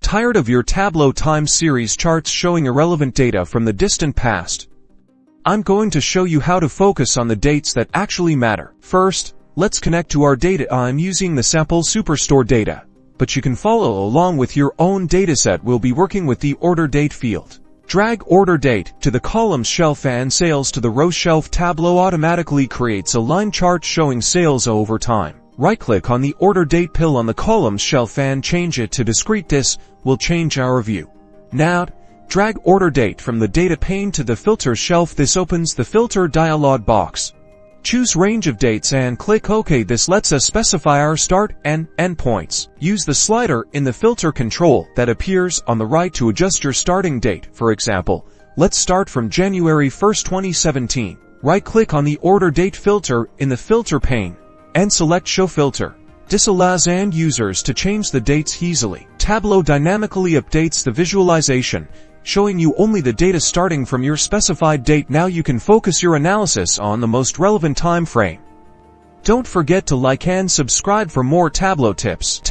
Tired of your Tableau time series charts showing irrelevant data from the distant past? I'm going to show you how to focus on the dates that actually matter. First, let's connect to our data. I'm using the sample Superstore data, but you can follow along with your own dataset. We'll be working with the order date field. Drag order date to the columns shelf and sales to the row shelf. Tableau automatically creates a line chart showing sales over time. Right-click on the order date pill on the columns shelf and change it to discrete. This will change our view. Now, drag order date from the data pane to the filter shelf. This opens the filter dialog box. Choose range of dates and click OK. This lets us specify our start and end points. Use the slider in the filter control that appears on the right to adjust your starting date. For example, let's start from January 1st, 2017. Right-click on the order date filter in the filter pane and select Show Filter. This allows end users to change the dates easily. Tableau dynamically updates the visualization, showing you only the data starting from your specified date. Now you can focus your analysis on the most relevant time frame. Don't forget to like and subscribe for more Tableau tips.